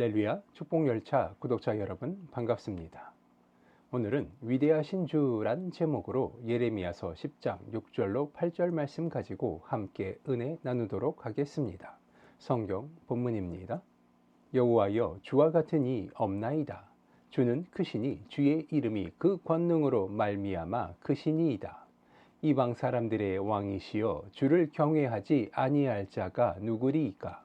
할렐루야 축복열차 구독자 여러분 반갑습니다. 오늘은 위대하신 주란 제목으로 예레미야서 10장 6절로 8절 말씀 가지고 함께 은혜 나누도록 하겠습니다. 성경 본문입니다. 여호와여, 주와 같은 이 없나이다. 주는 크시니 주의 이름이 그 권능으로 말미암아 크시니이다. 이방 사람들의 왕이시여, 주를 경외하지 아니할 자가 누구리이까?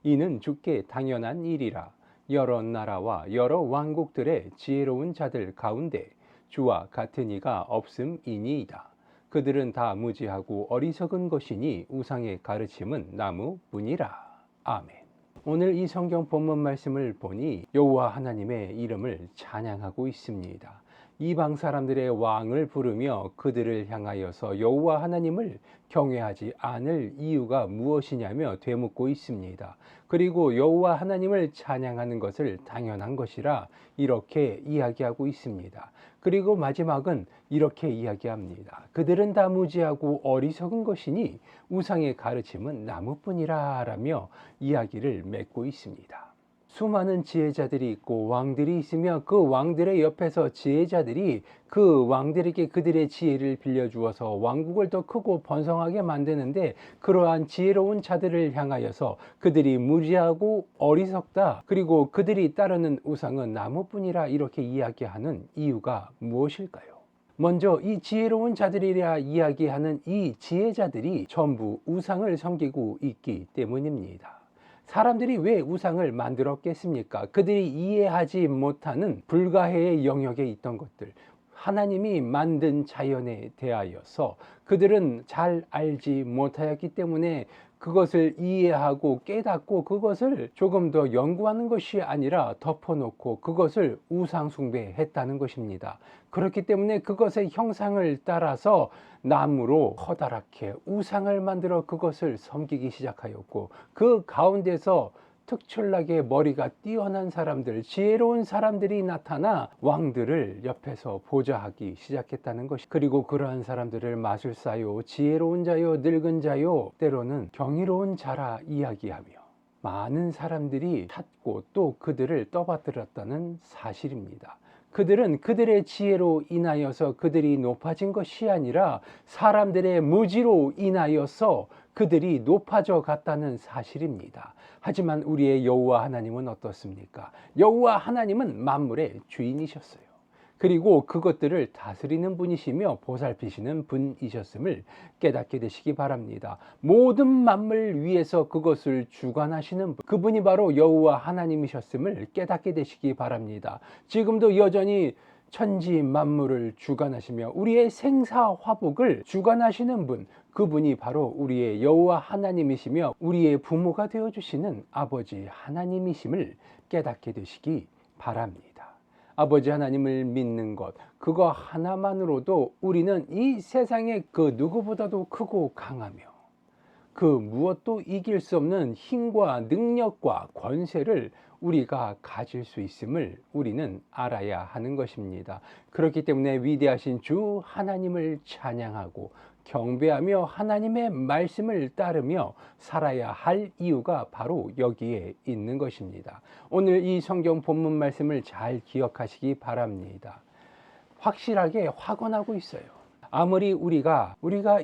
이는 주께 당연한 일이라. 여러 나라와 여러 왕국들의 지혜로운 자들 가운데 주와 같은 이가 없음이니이다. 그들은 다 무지하고 어리석은 것이니 우상의 가르침은 나무뿐이라. 아멘. 오늘 이 성경 본문 말씀을 보니 여호와 하나님의 이름을 찬양하고 있습니다. 이방 사람들의 왕을 부르며 그들을 향하여서 여호와 하나님을 경외하지 않을 이유가 무엇이냐며 되묻고 있습니다. 그리고 여호와 하나님을 찬양하는 것을 당연한 것이라 이렇게 이야기하고 있습니다. 그리고 마지막은 이렇게 이야기합니다. 그들은 다 무지하고 어리석은 것이니 우상의 가르침은 나무뿐이라 라며 이야기를 맺고 있습니다. 수많은 지혜자들이 있고 왕들이 있으며 그 왕들의 옆에서 지혜자들이 그 왕들에게 그들의 지혜를 빌려주어서 왕국을 더 크고 번성하게 만드는데, 그러한 지혜로운 자들을 향하여서 그들이 무지하고 어리석다, 그리고 그들이 따르는 우상은 나무뿐이라 이렇게 이야기하는 이유가 무엇일까요? 먼저 이 지혜로운 자들이라 이야기하는 이 지혜자들이 전부 우상을 섬기고 있기 때문입니다. 사람들이 왜 우상을 만들었겠습니까? 그들이 이해하지 못하는 불가해의 영역에 있던 것들, 하나님이 만든 자연에 대하여서 그들은 잘 알지 못하였기 때문에 그것을 이해하고 깨닫고 그것을 조금 더 연구하는 것이 아니라 덮어놓고 그것을 우상 숭배했다는 것입니다. 그렇기 때문에 그것의 형상을 따라서 나무로 커다랗게 우상을 만들어 그것을 섬기기 시작하였고, 그 가운데서 특출나게 머리가 뛰어난 사람들, 지혜로운 사람들이 나타나 왕들을 옆에서 보좌하기 시작했다는 것이, 그리고 그러한 사람들을 마술사요, 지혜로운 자요, 늙은 자요, 때로는 경이로운 자라 이야기하며 많은 사람들이 찾고 또 그들을 떠받들었다는 사실입니다. 그들은 그들의 지혜로 인하여서 그들이 높아진 것이 아니라 사람들의 무지로 인하여서 그들이 높아져 갔다는 사실입니다. 하지만 우리의 여호와 하나님은 어떻습니까? 여호와 하나님은 만물의 주인이셨어요. 그리고 그것들을 다스리는 분이시며 보살피시는 분이셨음을 깨닫게 되시기 바랍니다. 모든 만물 위에서 그것을 주관하시는 분, 그분이 바로 여호와 하나님이셨음을 깨닫게 되시기 바랍니다. 지금도 여전히 천지 만물을 주관하시며 우리의 생사화복을 주관하시는 분, 그분이 바로 우리의 여호와 하나님이시며 우리의 부모가 되어주시는 아버지 하나님이심을 깨닫게 되시기 바랍니다. 아버지 하나님을 믿는 것, 그거 하나만으로도 우리는 이 세상에 그 누구보다도 크고 강하며 그 무엇도 이길 수 없는 힘과 능력과 권세를 우리가 가질 수 있음을 우리는 알아야 하는 것입니다. 그렇기 때문에 위대하신 주 하나님을 찬양하고 경배하며 하나님의 말씀을 따르며 살아야 할 이유가 바로 여기에 있는 것입니다. 오늘 이 성경 본문 말씀을 잘 기억하시기 바랍니다. 확실하게 확언하고 있어요. 아무리 우리가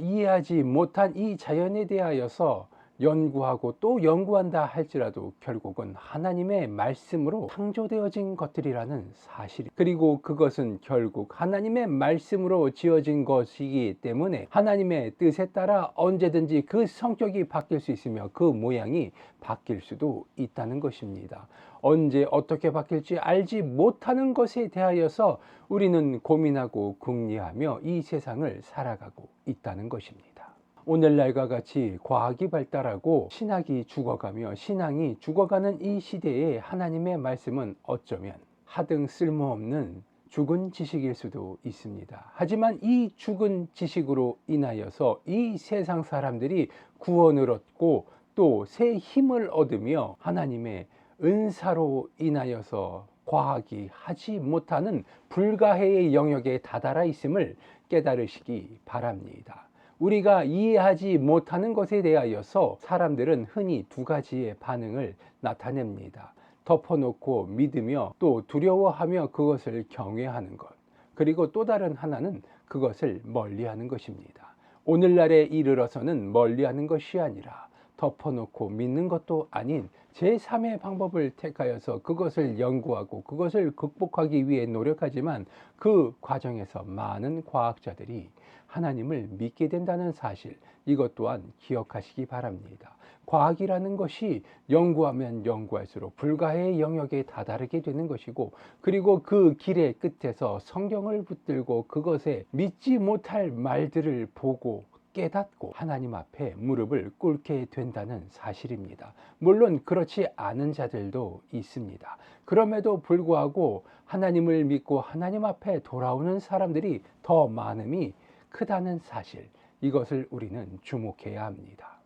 이해하지 못한 이 자연에 대하여서 연구하고 또 연구한다 할지라도 결국은 하나님의 말씀으로 창조되어진 것들이라는 사실, 그리고 그것은 결국 하나님의 말씀으로 지어진 것이기 때문에 하나님의 뜻에 따라 언제든지 그 성격이 바뀔 수 있으며 그 모양이 바뀔 수도 있다는 것입니다. 언제 어떻게 바뀔지 알지 못하는 것에 대하여서 우리는 고민하고 궁리하며 이 세상을 살아가고 있다는 것입니다. 오늘날과 같이 과학이 발달하고 신학이 죽어가며 신앙이 죽어가는 이 시대에 하나님의 말씀은 어쩌면 하등 쓸모없는 죽은 지식일 수도 있습니다. 하지만 이 죽은 지식으로 인하여서 이 세상 사람들이 구원을 얻고 또 새 힘을 얻으며 하나님의 은사로 인하여서 과학이 하지 못하는 불가해의 영역에 다다라 있음을 깨달으시기 바랍니다. 우리가 이해하지 못하는 것에 대하여서 사람들은 흔히 두 가지의 반응을 나타냅니다. 덮어놓고 믿으며 또 두려워하며 그것을 경외하는 것. 그리고 또 다른 하나는 그것을 멀리하는 것입니다. 오늘날에 이르러서는 멀리하는 것이 아니라 덮어놓고 믿는 것도 아닌 제3의 방법을 택하여서 그것을 연구하고 그것을 극복하기 위해 노력하지만 그 과정에서 많은 과학자들이 하나님을 믿게 된다는 사실, 이것 또한 기억하시기 바랍니다. 과학이라는 것이 연구하면 연구할수록 불가의 영역에 다다르게 되는 것이고, 그리고 그 길의 끝에서 성경을 붙들고 그것에 믿지 못할 말들을 보고 깨닫고 하나님 앞에 무릎을 꿇게 된다는 사실입니다. 물론 그렇지 않은 자들도 있습니다. 그럼에도 불구하고 하나님을 믿고 하나님 앞에 돌아오는 사람들이 더 많음이 크다는 사실, 이것을 우리는 주목해야 합니다.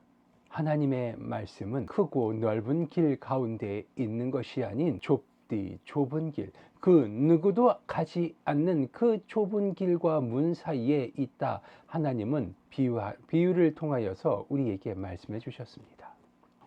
하나님의 말씀은 크고 넓은 길 가운데 있는 것이 아닌 좁디 좁은 길, 그 누구도 가지 않는 그 좁은 길과 문 사이에 있다. 하나님은 비유를 통하여서 우리에게 말씀해 주셨습니다.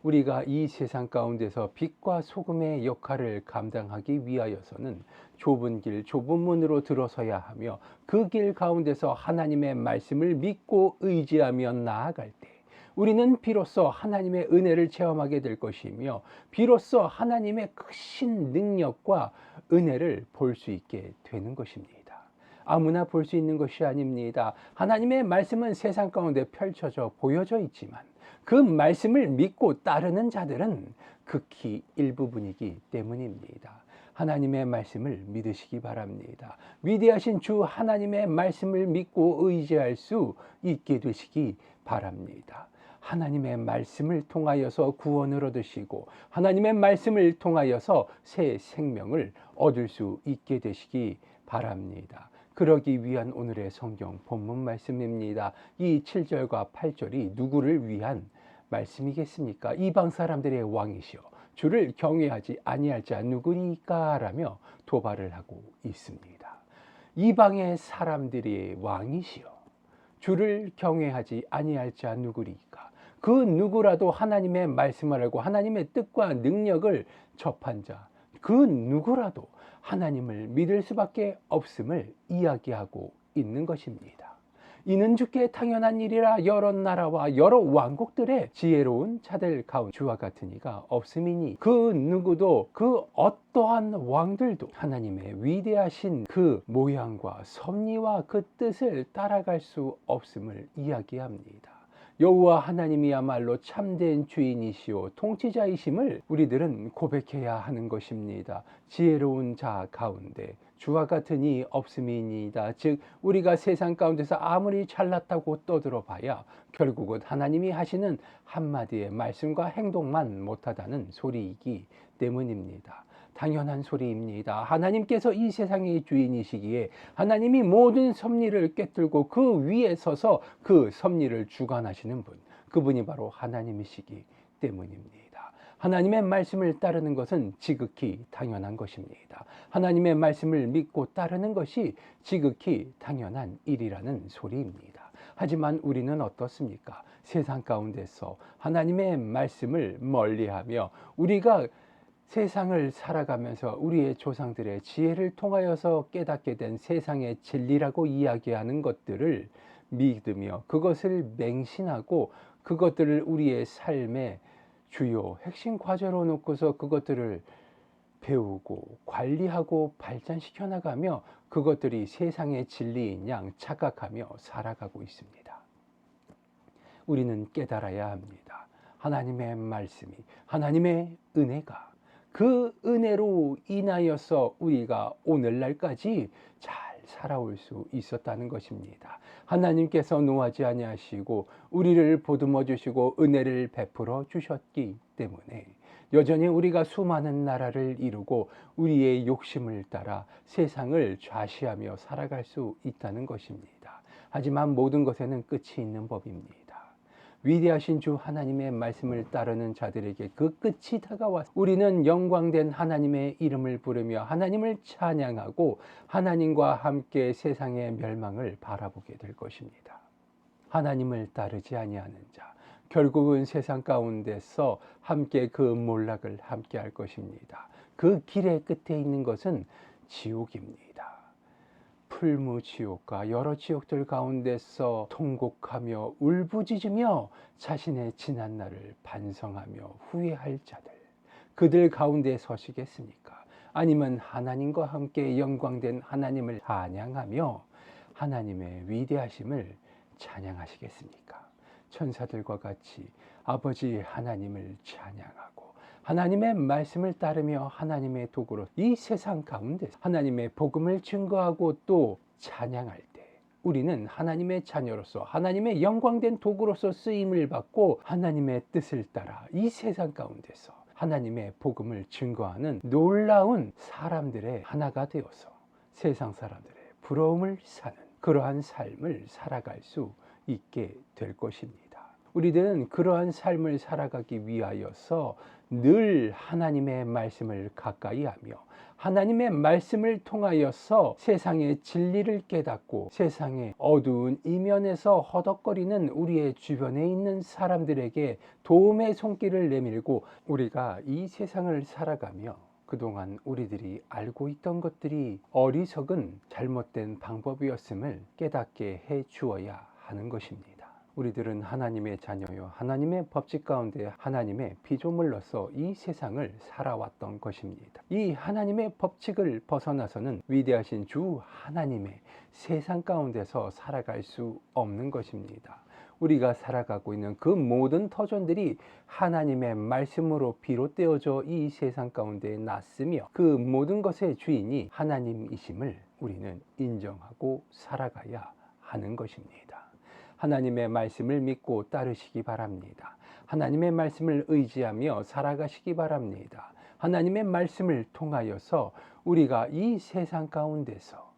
우리가 이 세상 가운데서 빛과 소금의 역할을 감당하기 위하여서는 좁은 길, 좁은 문으로 들어서야 하며, 그 길 가운데서 하나님의 말씀을 믿고 의지하며 나아갈 때 우리는 비로소 하나님의 은혜를 체험하게 될 것이며, 비로소 하나님의 크신 능력과 은혜를 볼 수 있게 되는 것입니다. 아무나 볼 수 있는 것이 아닙니다. 하나님의 말씀은 세상 가운데 펼쳐져 보여져 있지만 그 말씀을 믿고 따르는 자들은 극히 일부분이기 때문입니다. 하나님의 말씀을 믿으시기 바랍니다. 위대하신 주 하나님의 말씀을 믿고 의지할 수 있게 되시기 바랍니다. 하나님의 말씀을 통하여서 구원을 얻으시고 하나님의 말씀을 통하여서 새 생명을 얻을 수 있게 되시기 바랍니다. 그러기 위한 오늘의 성경 본문 말씀입니다. 이 7절과 8절이 누구를 위한 말씀이겠습니까? 이방 사람들의 왕이시여 주를 경외하지 아니할 자 누구니까? 라며 도발을 하고 있습니다. 이방의 사람들의 왕이시여 주를 경외하지 아니할 자 누구리까? 그 누구라도 하나님의 말씀을 알고 하나님의 뜻과 능력을 접한 자, 그 누구라도 하나님을 믿을 수밖에 없음을 이야기하고 있는 것입니다. 이는 주께 당연한 일이라 여러 나라와 여러 왕국들의 지혜로운 자들 가운데 주와 같은 이가 없음이니, 그 누구도 그 어떠한 왕들도 하나님의 위대하신 그 모양과 섭리와 그 뜻을 따라갈 수 없음을 이야기합니다. 여호와 하나님이야말로 참된 주인이시오 통치자이심을 우리들은 고백해야 하는 것입니다. 지혜로운 자 가운데 주와 같은 이 없음이니이다. 즉 우리가 세상 가운데서 아무리 잘났다고 떠들어 봐야 결국은 하나님이 하시는 한마디의 말씀과 행동만 못하다는 소리이기 때문입니다. 당연한 소리입니다. 하나님께서 이 세상의 주인이시기에 하나님이 모든 섭리를 꿰뚫고 그 위에 서서 그 섭리를 주관하시는 분, 그분이 바로 하나님이시기 때문입니다. 하나님의 말씀을 따르는 것은 지극히 당연한 것입니다. 하나님의 말씀을 믿고 따르는 것이 지극히 당연한 일이라는 소리입니다. 하지만 우리는 어떻습니까? 세상 가운데서 하나님의 말씀을 멀리하며 우리가 세상을 살아가면서 우리의 조상들의 지혜를 통하여서 깨닫게 된 세상의 진리라고 이야기하는 것들을 믿으며 그것을 맹신하고 그것들을 우리의 삶의 주요 핵심 과제로 놓고서 그것들을 배우고 관리하고 발전시켜 나가며 그것들이 세상의 진리인 양 착각하며 살아가고 있습니다. 우리는 깨달아야 합니다. 하나님의 말씀이, 하나님의 은혜가, 그 은혜로 인하여서 우리가 오늘날까지 잘 살아올 수 있었다는 것입니다. 하나님께서 노하지 아니하시고 우리를 보듬어 주시고 은혜를 베풀어 주셨기 때문에 여전히 우리가 수많은 나라를 이루고 우리의 욕심을 따라 세상을 좌시하며 살아갈 수 있다는 것입니다. 하지만 모든 것에는 끝이 있는 법입니다. 위대하신 주 하나님의 말씀을 따르는 자들에게 그 끝이 다가와서 우리는 영광된 하나님의 이름을 부르며 하나님을 찬양하고 하나님과 함께 세상의 멸망을 바라보게 될 것입니다. 하나님을 따르지 아니하는 자, 결국은 세상 가운데서 함께 그 몰락을 함께 할 것입니다. 그 길의 끝에 있는 것은 지옥입니다. 풀무지옥과 여러 지옥들 가운데서 통곡하며 울부짖으며 자신의 지난 날을 반성하며 후회할 자들, 그들 가운데 서시겠습니까? 아니면 하나님과 함께 영광된 하나님을 찬양하며 하나님의 위대하심을 찬양하시겠습니까? 천사들과 같이 아버지 하나님을 찬양하고 하나님의 말씀을 따르며 하나님의 도구로 이 세상 가운데 하나님의 복음을 증거하고 또 찬양할 때 우리는 하나님의 자녀로서 하나님의 영광된 도구로서 쓰임을 받고 하나님의 뜻을 따라 이 세상 가운데서 하나님의 복음을 증거하는 놀라운 사람들의 하나가 되어서 세상 사람들의 부러움을 사는 그러한 삶을 살아갈 수 있게 될 것입니다. 우리들은 그러한 삶을 살아가기 위하여서 늘 하나님의 말씀을 가까이 하며 하나님의 말씀을 통하여서 세상의 진리를 깨닫고 세상의 어두운 이면에서 허덕거리는 우리의 주변에 있는 사람들에게 도움의 손길을 내밀고 우리가 이 세상을 살아가며 그동안 우리들이 알고 있던 것들이 어리석은 잘못된 방법이었음을 깨닫게 해 주어야 하는 것입니다. 우리들은 하나님의 자녀요 하나님의 법칙 가운데 하나님의 피조물로서 이 세상을 살아왔던 것입니다. 이 하나님의 법칙을 벗어나서는 위대하신 주 하나님의 세상 가운데서 살아갈 수 없는 것입니다. 우리가 살아가고 있는 그 모든 터전들이 하나님의 말씀으로 비롯되어져 이 세상 가운데 났으며 그 모든 것의 주인이 하나님이심을 우리는 인정하고 살아가야 하는 것입니다. 하나님의 말씀을 믿고 따르시기 바랍니다. 하나님의 말씀을 의지하며 살아가시기 바랍니다. 하나님의 말씀을 통하여서 우리가 이 세상 가운데서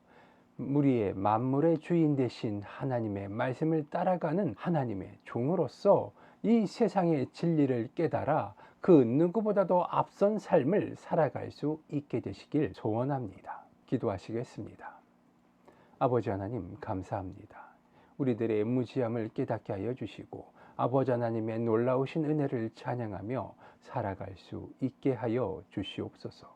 우리의 만물의 주인 되신 하나님의 말씀을 따라가는 하나님의 종으로서 이 세상의 진리를 깨달아 그 누구보다도 앞선 삶을 살아갈 수 있게 되시길 소원합니다. 기도하시겠습니다. 아버지 하나님 감사합니다. 우리들의 무지함을 깨닫게 하여 주시고 아버지 하나님의 놀라우신 은혜를 찬양하며 살아갈 수 있게 하여 주시옵소서.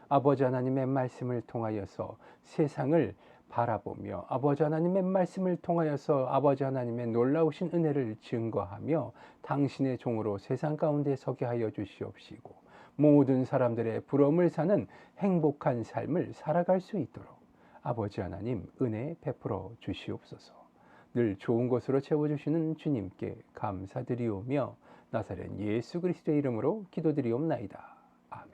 아버지 하나님의 말씀을 통하여서 세상을 바라보며 아버지 하나님의 말씀을 통하여서 아버지 하나님의 놀라우신 은혜를 증거하며 당신의 종으로 세상 가운데 서게 하여 주시옵시고 모든 사람들의 부러움을 사는 행복한 삶을 살아갈 수 있도록 아버지 하나님 은혜 베풀어 주시옵소서. 늘 좋은 것으로 채워주시는 주님께 감사드리오며 나사렛 예수 그리스도의 이름으로 기도드리옵나이다. 아멘.